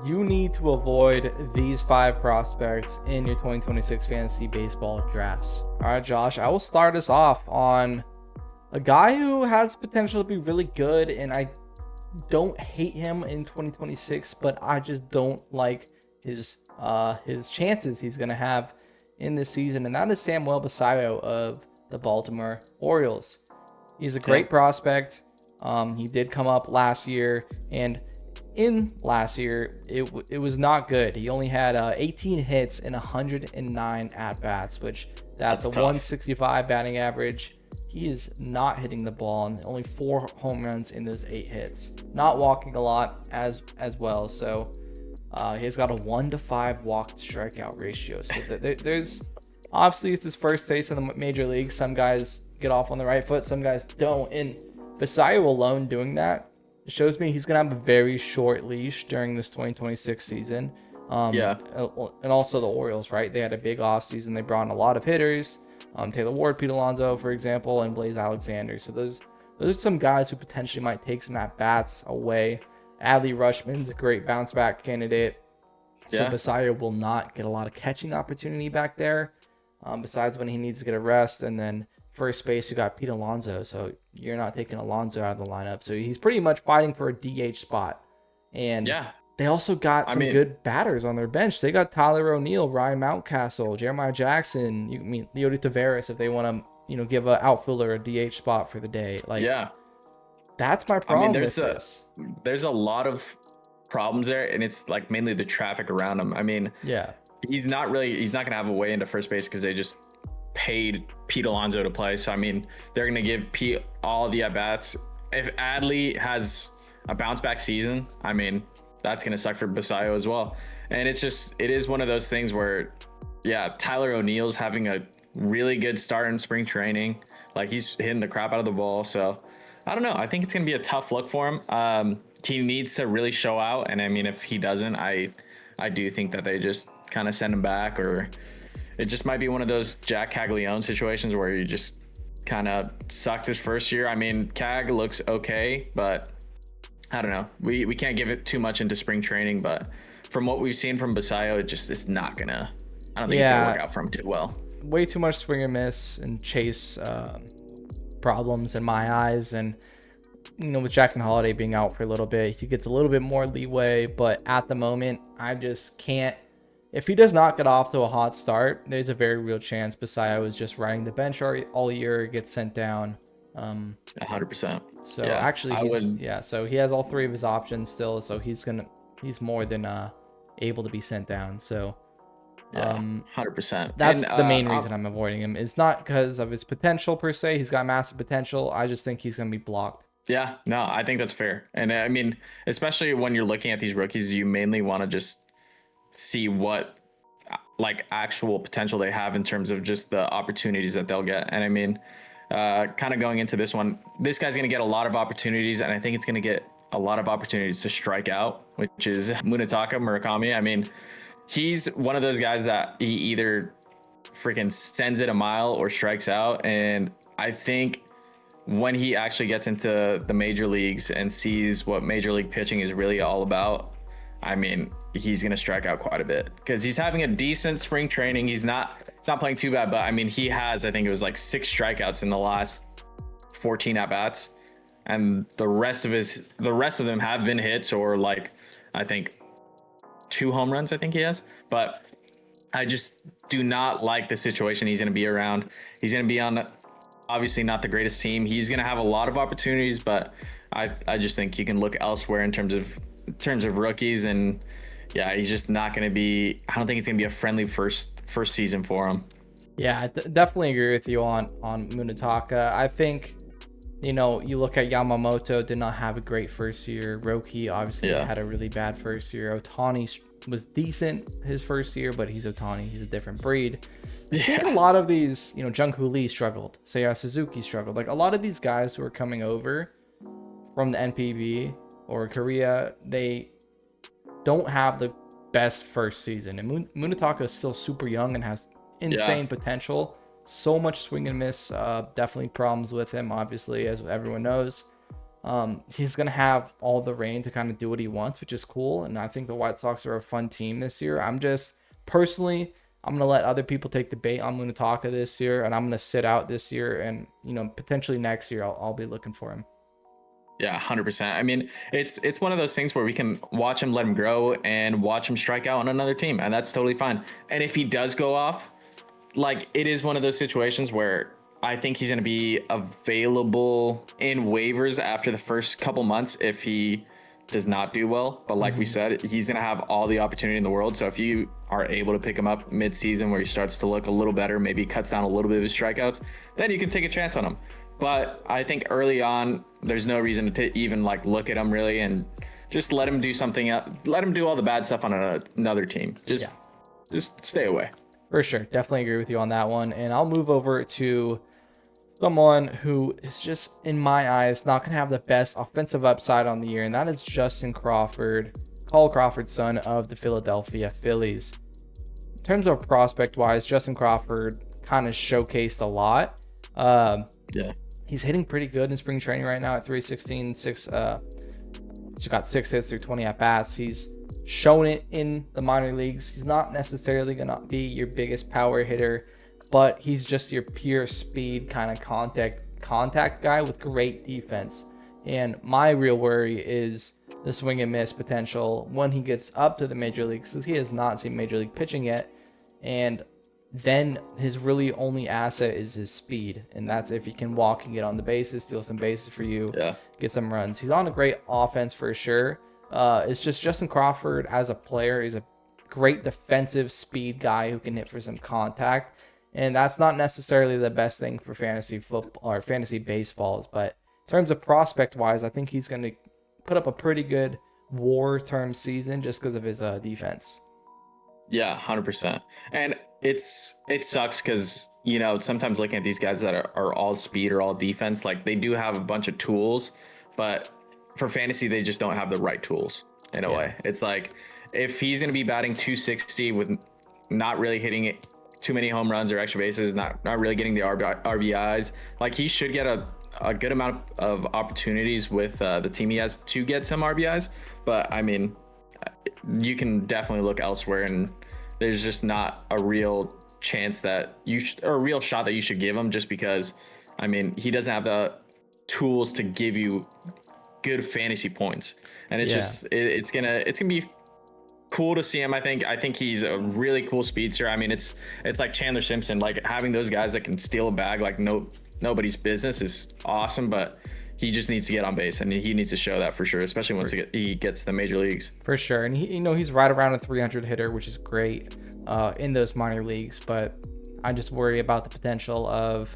you need to avoid these 5 prospects in your 2026 fantasy baseball drafts. All right, Josh, I will start us off on a guy who has potential to be really good, and I don't hate him in 2026, but I just don't like his chances he's going to have in this season, and that is Samuel Basallo of the Baltimore Orioles. He's a great prospect. He did come up last year, and in last year, it was not good. He only had 18 hits and 109 at-bats, which that's a 165 batting average. He is not hitting the ball, and only 4 home runs in those 8 hits. Not walking a lot as well, so he's got a 1-to-5 walk to strikeout ratio. So there's obviously it's his first taste in the major leagues. Some guys get off on the right foot, some guys don't, and Basallo alone doing that shows me he's gonna have a very short leash during this 2026 season. And also the Orioles, right? They had a big offseason. They brought in a lot of hitters. Taylor Ward, Pete Alonso, for example, and Blaze Alexander. So those are some guys who potentially might take some at-bats away. Adley Rutschman's a great bounce-back candidate. So Basallo will not get a lot of catching opportunity back there, besides when he needs to get a rest. And then first base, you got Pete Alonso. So you're not taking Alonso out of the lineup. So he's pretty much fighting for a DH spot. And they also got some good batters on their bench. They got Tyler O'Neill, Ryan Mountcastle, Jeremiah Jackson. Leody Taveras if they want to, give an outfielder a DH spot for the day. That's my problem with this. There's a lot of problems there, and it's like mainly the traffic around him. He's not gonna have a way into first base because they just paid Pete Alonso to play. So they're gonna give Pete all the at bats. If Adley has a bounce back season, that's going to suck for Basallo as well. And it is one of those things where, Tyler O'Neill's having a really good start in spring training. He's hitting the crap out of the ball. So I don't know. I think it's going to be a tough look for him. He needs to really show out. And if he doesn't, I do think that they just kind of send him back, or it just might be one of those Jack Caglione situations where you just kind of sucked his first year. Cag looks okay, but I don't know. We can't give it too much into spring training, but from what we've seen from Basallo, it's not gonna. I don't think it's gonna work out for him too well. Way too much swing and miss and chase problems in my eyes, and with Jackson Holiday being out for a little bit, he gets a little bit more leeway. But at the moment, I just can't. If he does not get off to a hot start, there's a very real chance Basallo is just riding the bench all year, gets sent down. 100%. So so he has all 3 of his options still, so he's more than able to be sent down. So 100%. That's the main reason I'm avoiding him. It's not because of his potential per se. He's got massive potential. I just think he's going to be blocked. Yeah, no, I think that's fair. And especially when you're looking at these rookies, you mainly want to just see what actual potential they have in terms of just the opportunities that they'll get. And kind of going into this one, this guy's going to get a lot of opportunities, and I think it's going to get a lot of opportunities to strike out, which is Munetaka Murakami. He's one of those guys that he either freaking sends it a mile or strikes out. And I think when he actually gets into the major leagues and sees what major league pitching is really all about, he's going to strike out quite a bit because he's having a decent spring training. It's not playing too bad, but he has, I think it was 6 strikeouts in the last 14 at bats, and the rest of them have been hits or I think 2 home runs. I think he has, but I just do not like the situation he's going to be around. He's going to be on obviously not the greatest team. He's going to have a lot of opportunities, but I just think you can look elsewhere in terms of rookies, and he's just not going to be. I don't think it's going to be a friendly first season for him. Yeah, I definitely agree with you on Munetaka. I think, you look at Yamamoto, did not have a great first year. Roki obviously had a really bad first year. Ohtani was decent his first year, but he's Ohtani. He's a different breed. I think a lot of these, Jung-Hoo Lee struggled. Seiya Suzuki struggled. A lot of these guys who are coming over from the NPB or Korea, they don't have the best first season. And Munetaka is still super young and has insane potential. So much swing and miss. Definitely problems with him, obviously, as everyone knows. He's going to have all the reign to kind of do what he wants, which is cool. And I think the White Sox are a fun team this year. I'm going to let other people take the bait on Munetaka this year, and I'm going to sit out this year. And, potentially next year, I'll be looking for him. Yeah, 100%. I mean, it's one of those things where we can watch him, let him grow, and watch him strike out on another team, and that's totally fine. And if he does go off, like, it is one of those situations where I think he's going to be available in waivers after the first couple months if he does not do well. But like we said, he's going to have all the opportunity in the world. So if you are able to pick him up mid-season where he starts to look a little better, maybe cuts down a little bit of his strikeouts, then you can take a chance on him. But I think early on, there's no reason to even like look at him really, and just let him do something else. Let him do all the bad stuff on another team. Just stay away. For sure. Definitely agree with you on that one. And I'll move over to someone who is just, in my eyes, not going to have the best offensive upside on the year, and that is Justin Crawford, Cole Crawford's son of the Philadelphia Phillies. In terms of prospect-wise, Justin Crawford kind of showcased a lot. He's hitting pretty good in spring training right now at 316, he's got 6 hits through 20 at-bats. He's shown it in the minor leagues. He's not necessarily going to be your biggest power hitter, but he's just your pure speed kind of contact guy with great defense. And my real worry is the swing and miss potential when he gets up to the major leagues, because he has not seen major league pitching yet. And then his really only asset is his speed, and that's if he can walk and get on the bases, steal some bases for you, get some runs. He's on a great offense for sure. It's just Justin Crawford as a player is a great defensive speed guy who can hit for some contact, and that's not necessarily the best thing for fantasy football or fantasy baseballs. But in terms of prospect wise, I think he's going to put up a pretty good WAR term season just because of his defense. Yeah, 100%. And it sucks because, sometimes looking at these guys that are all speed or all defense, like they do have a bunch of tools, but for fantasy, they just don't have the right tools in a way. It's like if he's going to be batting 260 with not really hitting it too many home runs or extra bases, not really getting the RBIs, like he should get a good amount of opportunities with the team he has to get some RBIs. But I mean, you can definitely look elsewhere, and there's just not a real chance that or a real shot that you should give him, just because, I mean, he doesn't have the tools to give you good fantasy points. And it's gonna be cool to see him. I think he's a really cool speedster. I mean, it's like Chandler Simpson, like having those guys that can steal a bag like nobody's business is awesome, but he just needs to get on base, and he needs to show that for sure, especially once he gets the major leagues. For sure. And he's right around a 300 hitter, which is great in those minor leagues. But I just worry about the potential of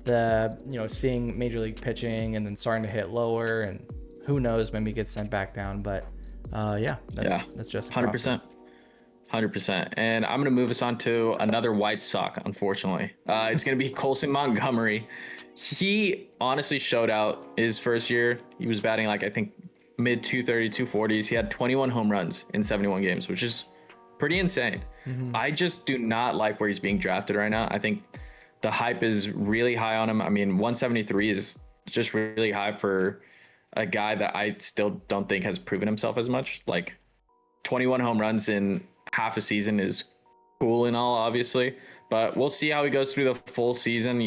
the, seeing major league pitching and then starting to hit lower, and who knows, maybe get sent back down. But that's just 100%. 100%. And I'm going to move us on to another White Sox, unfortunately. It's going to be Colson Montgomery. He honestly showed out his first year. He was batting like, I think, mid 230, 240s. He had 21 home runs in 71 games, which is pretty insane. I just do not like where he's being drafted right now. I think the hype is really high on him. I mean, 173 is just really high for a guy that I still don't think has proven himself as much. Like 21 home runs in half a season is cool and all, obviously, but we'll see how he goes through the full season.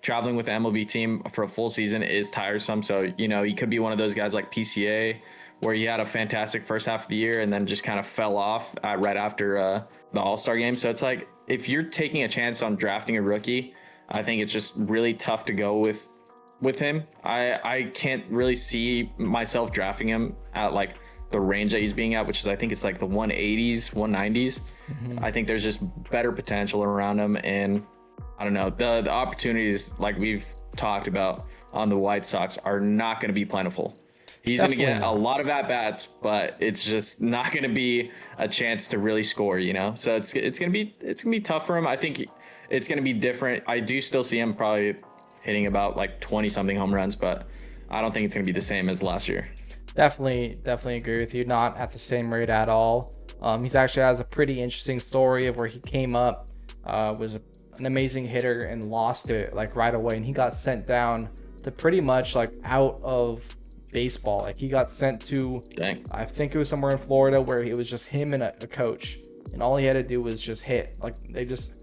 Traveling with the MLB team for a full season is tiresome. So, he could be one of those guys like PCA, where he had a fantastic first half of the year and then just kind of fell off right after the All-Star game. So it's like, if you're taking a chance on drafting a rookie, I think it's just really tough to go with him. I can't really see myself drafting him at like the range that he's being at, which is, I think it's like the 180s, 190s. I think there's just better potential around him. And I don't know, the opportunities like we've talked about on the White Sox are not going to be plentiful. He's going to get a lot of at-bats, but it's just not going to be a chance to really score, So it's going to be tough for him. I think it's going to be different. I do still see him probably hitting about like 20 something home runs, but I don't think it's going to be the same as last year. Definitely agree with you. Not at the same rate at all. He's actually has a pretty interesting story of where he came up, was an amazing hitter and lost it like right away, and he got sent down to pretty much like out of baseball. Like he got sent to, Dang. I think it was somewhere in Florida where it was just him and a coach, and all he had to do was just hit. Like they just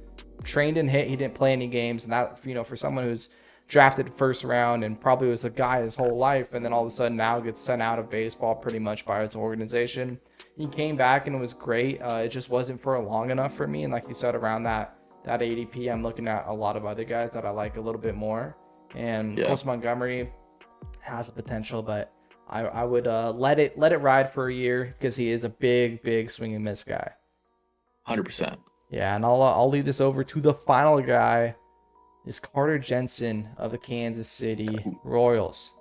trained and hit. He didn't play any games, and that, you know, for someone who's drafted first round and probably was the guy his whole life, and then all of a sudden now gets sent out of baseball pretty much by his organization. He came back and it was great. It just wasn't for long enough for me, and like you said, around that ADP, I'm looking at a lot of other guys that I like a little bit more. And Colson Montgomery has the potential, but I would let it ride for a year because he is a big swing and miss guy. 100%. Yeah, and I'll lead this over to the final guy. Is Carter Jensen of the Kansas City Royals.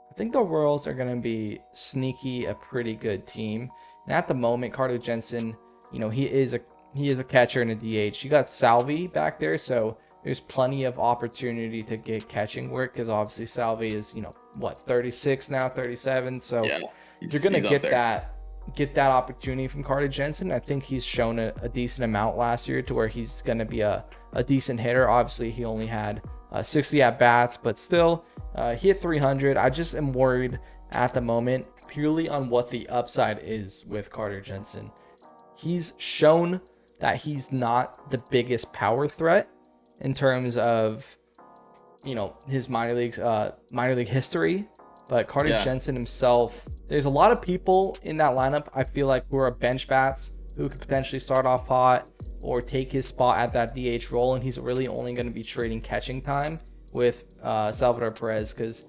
I think the Royals are going to be sneaky a pretty good team. And at the moment, Carter Jensen, you know, he is a catcher and a DH. You got Salvi back there, so there's plenty of opportunity to get catching work because obviously Salvi is, you know, what, 36 now, 37. So you're going to get that opportunity from Carter Jensen. I think he's shown a decent amount last year to where he's going to be a decent hitter. Obviously, he only had 60 at-bats, but still, he hit 300. I just am worried at the moment purely on what the upside is with Carter Jensen. He's shown that he's not the biggest power threat in terms of, you know, his minor league history, but Carter Jensen himself, there's a lot of people in that lineup, I feel like, who are bench bats who could potentially start off hot or take his spot at that DH role, and he's really only going to be trading catching time with Salvador Perez, because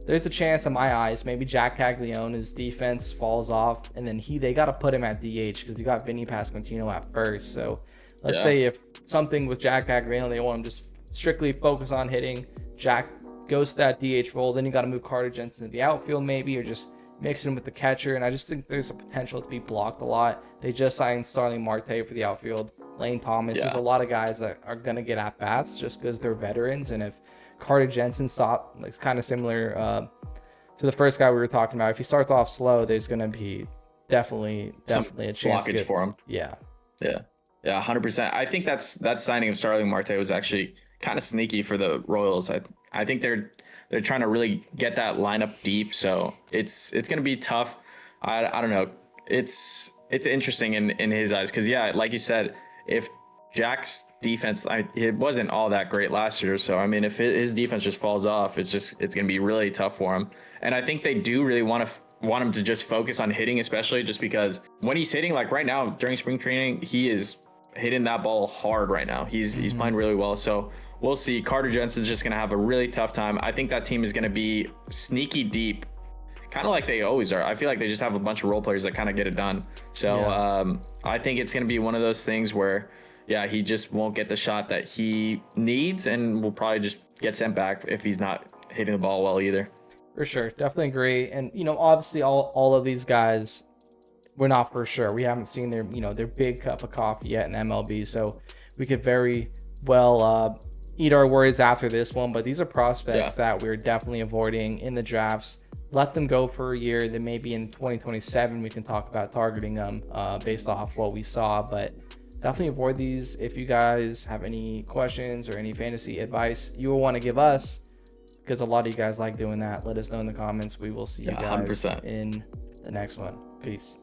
there's a chance in my eyes maybe Jack Caglianone's defense falls off, and then they got to put him at DH because you got Vinny Pasquantino at first. So let's say if something with Jack Cagliano, they want him just strictly focus on hitting, Jack goes to that DH role, then you got to move Carter Jensen to the outfield maybe, or just mix him with the catcher. And I just think there's a potential to be blocked a lot. They just signed Starling Marte for the outfield, Lane Thomas. There's a lot of guys that are going to get at bats just because they're veterans. And if Carter Jensen stopped, like kind of similar to the first guy we were talking about, if he starts off slow, there's going to be definitely a chance blockage for him. Yeah, 100%. I think that signing of Starling Marte was actually kind of sneaky for the Royals. I think they're trying to really get that lineup deep, so it's going to be tough. I don't know. It's interesting in his eyes because like you said, if Jack's defense, it wasn't all that great last year. So I mean, if his defense just falls off, it's going to be really tough for him. And I think they do really want him to just focus on hitting, especially just because when he's hitting, like right now during spring training, he is hitting that ball hard right now. He's playing really well. So we'll see. Carter Jensen's just going to have a really tough time. I think that team is going to be sneaky deep, kind of like they always are. I feel like they just have a bunch of role players that kind of get it done. So I think it's going to be one of those things where, he just won't get the shot that he needs, and will probably just get sent back if he's not hitting the ball well either. For sure. Definitely agree. And, you know, obviously all of these guys, we're not for sure. We haven't seen their big cup of coffee yet in MLB. So we could very well eat our words after this one. But these are prospects that we're definitely avoiding in the drafts. Let them go for a year. Then maybe in 2027 we can talk about targeting them based off what we saw. But definitely avoid these. If you guys have any questions or any fantasy advice you will want to give us, because a lot of you guys like doing that, let us know in the comments. We will see you guys 100%. In the next one. Peace.